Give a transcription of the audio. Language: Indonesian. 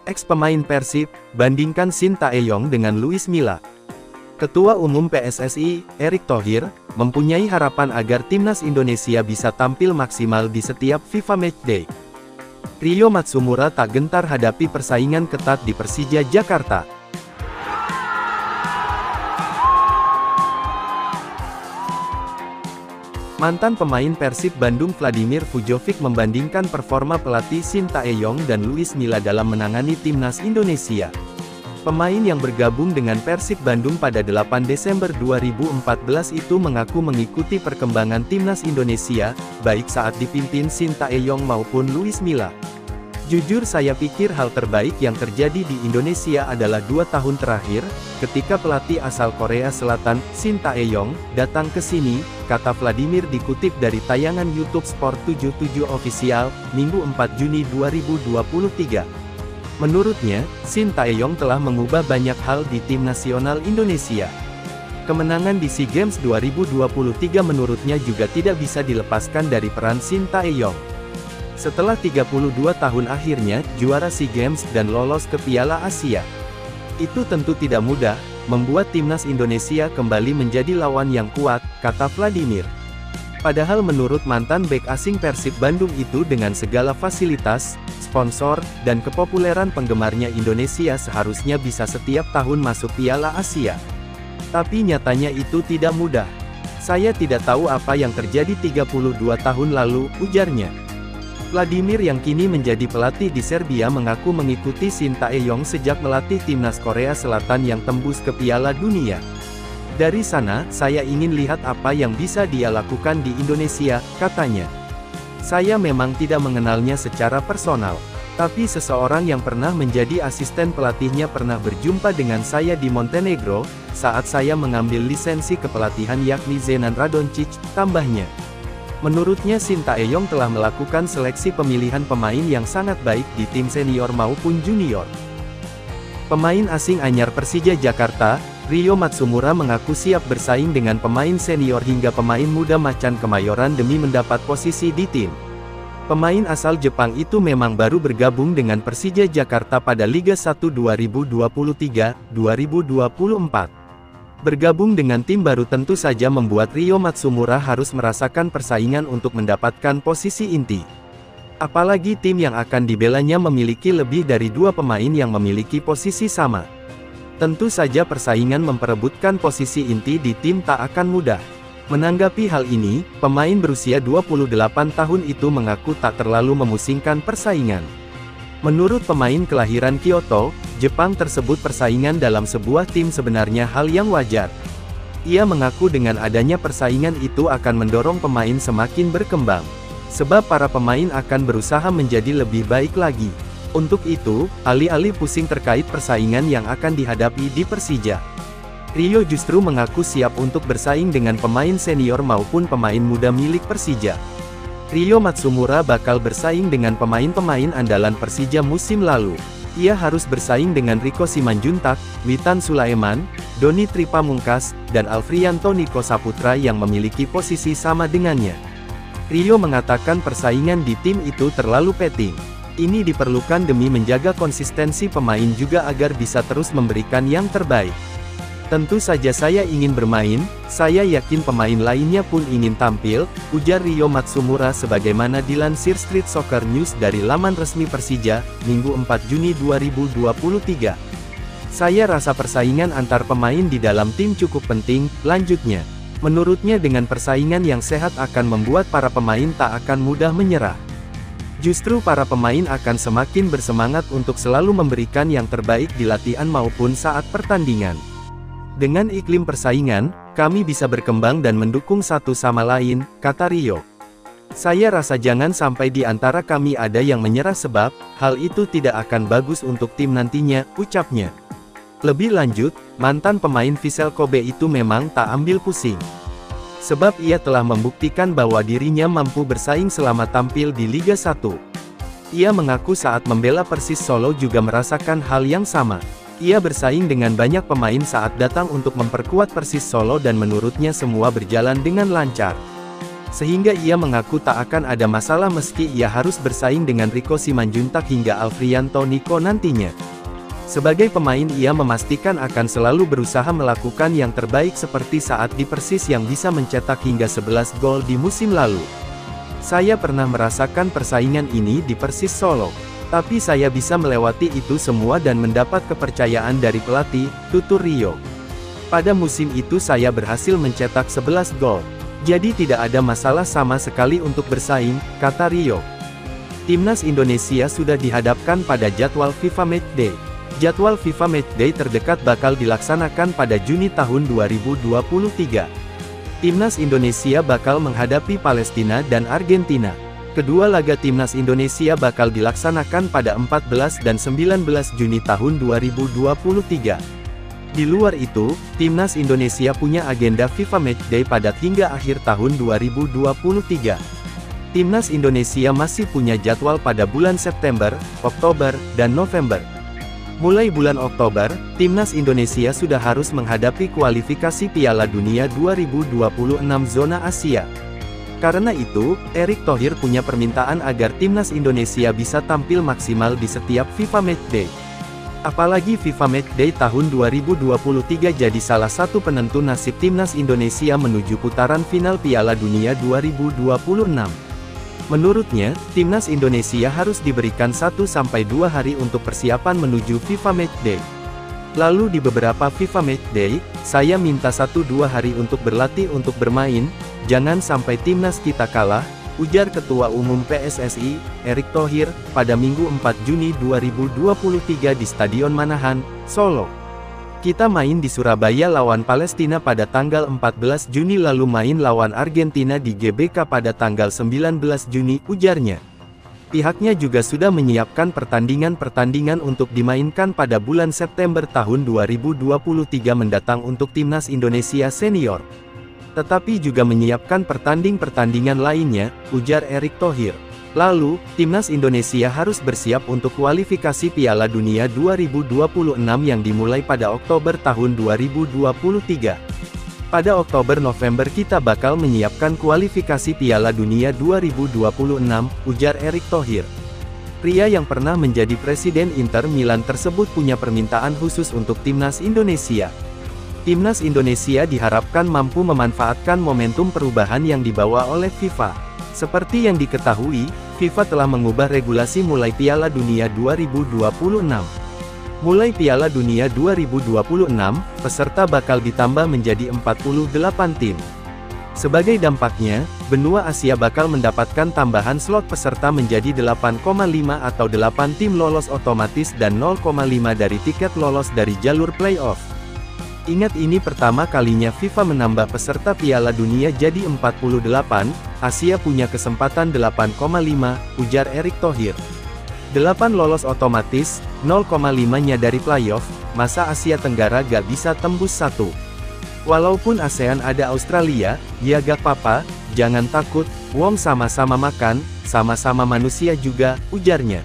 Ex pemain Persib, bandingkan Sintayong dengan Luis Milla. Ketua Umum PSSI, Erick Thohir, mempunyai harapan agar timnas Indonesia bisa tampil maksimal di setiap FIFA Matchday. Rio Matsumura tak gentar hadapi persaingan ketat di Persija Jakarta. Mantan pemain Persib Bandung Vladimir Vujovic membandingkan performa pelatih Sintayong dan Luis Milla dalam menangani timnas Indonesia. Pemain yang bergabung dengan Persib Bandung pada 8 Desember 2014 itu mengaku mengikuti perkembangan timnas Indonesia, baik saat dipimpin Sintayong maupun Luis Milla. Jujur saya pikir hal terbaik yang terjadi di Indonesia adalah 2 tahun terakhir, ketika pelatih asal Korea Selatan, Sintayong, datang ke sini, kata Vladimir dikutip dari tayangan YouTube Sport 77 Official, Minggu 4 Juni 2023. Menurutnya, Sintayong telah mengubah banyak hal di tim nasional Indonesia. Kemenangan di SEA Games 2023 menurutnya juga tidak bisa dilepaskan dari peran Sintayong. Setelah 32 tahun akhirnya, juara SEA Games dan lolos ke Piala Asia. Itu tentu tidak mudah, membuat timnas Indonesia kembali menjadi lawan yang kuat, kata Vladimir. Padahal menurut mantan bek asing Persib Bandung itu dengan segala fasilitas, sponsor, dan kepopuleran penggemarnya Indonesia seharusnya bisa setiap tahun masuk Piala Asia. Tapi nyatanya itu tidak mudah. Saya tidak tahu apa yang terjadi 32 tahun lalu, ujarnya. Vladimir yang kini menjadi pelatih di Serbia mengaku mengikuti Sintayong sejak melatih timnas Korea Selatan yang tembus ke Piala Dunia. Dari sana, saya ingin lihat apa yang bisa dia lakukan di Indonesia, katanya. Saya memang tidak mengenalnya secara personal. Tapi seseorang yang pernah menjadi asisten pelatihnya pernah berjumpa dengan saya di Montenegro, saat saya mengambil lisensi kepelatihan yakni Zenan Radonjic, tambahnya. Menurutnya Sintayong telah melakukan seleksi pemilihan pemain yang sangat baik di tim senior maupun junior. Pemain asing anyar Persija Jakarta, Rio Matsumura mengaku siap bersaing dengan pemain senior hingga pemain muda macan Kemayoran demi mendapat posisi di tim. Pemain asal Jepang itu memang baru bergabung dengan Persija Jakarta pada Liga 1 2023-2024. Bergabung dengan tim baru tentu saja membuat Rio Matsumura harus merasakan persaingan untuk mendapatkan posisi inti. Apalagi tim yang akan dibelanya memiliki lebih dari 2 pemain yang memiliki posisi sama. Tentu saja persaingan memperebutkan posisi inti di tim tak akan mudah. Menanggapi hal ini, pemain berusia 28 tahun itu mengaku tak terlalu memusingkan persaingan. Menurut pemain kelahiran Kyoto, Jepang tersebut persaingan dalam sebuah tim sebenarnya hal yang wajar. Ia mengaku dengan adanya persaingan itu akan mendorong pemain semakin berkembang. Sebab para pemain akan berusaha menjadi lebih baik lagi. Untuk itu, alih-alih pusing terkait persaingan yang akan dihadapi di Persija, Rio justru mengaku siap untuk bersaing dengan pemain senior maupun pemain muda milik Persija. Rio Matsumura bakal bersaing dengan pemain-pemain andalan Persija musim lalu. Ia harus bersaing dengan Rico Simanjuntak, Witan Sulaiman, Doni Tripamungkas, dan Alfriyanto Niko Saputra yang memiliki posisi sama dengannya. Rio mengatakan persaingan di tim itu terlalu peting. Ini diperlukan demi menjaga konsistensi pemain juga agar bisa terus memberikan yang terbaik. Tentu saja saya ingin bermain, saya yakin pemain lainnya pun ingin tampil, ujar Rio Matsumura sebagaimana dilansir Street Soccer News dari laman resmi Persija, Minggu 4 Juni 2023. Saya rasa persaingan antar pemain di dalam tim cukup penting, lanjutnya. Menurutnya dengan persaingan yang sehat akan membuat para pemain tak akan mudah menyerah. Justru para pemain akan semakin bersemangat untuk selalu memberikan yang terbaik di latihan maupun saat pertandingan. Dengan iklim persaingan, kami bisa berkembang dan mendukung satu sama lain, kata Rio. Saya rasa jangan sampai di antara kami ada yang menyerah sebab, hal itu tidak akan bagus untuk tim nantinya, ucapnya. Lebih lanjut, mantan pemain Vissel Kobe itu memang tak ambil pusing. Sebab ia telah membuktikan bahwa dirinya mampu bersaing selama tampil di Liga 1. Ia mengaku saat membela Persis Solo juga merasakan hal yang sama. Ia bersaing dengan banyak pemain saat datang untuk memperkuat Persis Solo dan menurutnya semua berjalan dengan lancar. Sehingga ia mengaku tak akan ada masalah meski ia harus bersaing dengan Rico Simanjuntak hingga Alfrianto Niko nantinya. Sebagai pemain ia memastikan akan selalu berusaha melakukan yang terbaik seperti saat di Persis yang bisa mencetak hingga 11 gol di musim lalu. Saya pernah merasakan persaingan ini di Persis Solo. Tapi saya bisa melewati itu semua dan mendapat kepercayaan dari pelatih, tutur Rio. Pada musim itu saya berhasil mencetak 11 gol. Jadi tidak ada masalah sama sekali untuk bersaing, kata Rio. Timnas Indonesia sudah dihadapkan pada jadwal FIFA Matchday. Jadwal FIFA Matchday terdekat bakal dilaksanakan pada Juni tahun 2023. Timnas Indonesia bakal menghadapi Palestina dan Argentina. Kedua laga Timnas Indonesia bakal dilaksanakan pada 14 dan 19 Juni tahun 2023. Di luar itu, Timnas Indonesia punya agenda FIFA Matchday padat hingga akhir tahun 2023. Timnas Indonesia masih punya jadwal pada bulan September, Oktober, dan November. Mulai bulan Oktober, Timnas Indonesia sudah harus menghadapi kualifikasi Piala Dunia 2026 zona Asia. Karena itu, Erick Thohir punya permintaan agar Timnas Indonesia bisa tampil maksimal di setiap FIFA Matchday. Apalagi FIFA Matchday tahun 2023 jadi salah satu penentu nasib Timnas Indonesia menuju putaran final Piala Dunia 2026. Menurutnya, Timnas Indonesia harus diberikan 1-2 hari untuk persiapan menuju FIFA Matchday. Lalu di beberapa FIFA Matchday, saya minta 1-2 hari untuk berlatih untuk bermain, jangan sampai Timnas kita kalah, ujar Ketua Umum PSSI, Erick Thohir, pada Minggu 4 Juni 2023 di Stadion Manahan, Solo. Kita main di Surabaya lawan Palestina pada tanggal 14 Juni lalu main lawan Argentina di GBK pada tanggal 19 Juni, ujarnya. Pihaknya juga sudah menyiapkan pertandingan-pertandingan untuk dimainkan pada bulan September tahun 2023 mendatang untuk Timnas Indonesia Senior. Tetapi juga menyiapkan pertandingan lainnya, ujar Erick Thohir. Lalu, Timnas Indonesia harus bersiap untuk kualifikasi Piala Dunia 2026 yang dimulai pada Oktober tahun 2023. Pada Oktober-November kita bakal menyiapkan kualifikasi Piala Dunia 2026, ujar Erick Thohir. Pria yang pernah menjadi presiden Inter Milan tersebut punya permintaan khusus untuk Timnas Indonesia. Timnas Indonesia diharapkan mampu memanfaatkan momentum perubahan yang dibawa oleh FIFA. Seperti yang diketahui, FIFA telah mengubah regulasi mulai Piala Dunia 2026. Mulai Piala Dunia 2026, peserta bakal ditambah menjadi 48 tim. Sebagai dampaknya, benua Asia bakal mendapatkan tambahan slot peserta menjadi 8,5 atau 8 tim lolos otomatis dan 0,5 dari tiket lolos dari jalur playoff. Ingat ini pertama kalinya FIFA menambah peserta Piala Dunia jadi 48, Asia punya kesempatan 8,5, ujar Erick Thohir. 8 lolos otomatis, 0,5-nya dari playoff, masa Asia Tenggara gak bisa tembus 1. Walaupun ASEAN ada Australia, ya gak apa-apa, jangan takut, wong sama-sama makan, sama-sama manusia juga, ujarnya.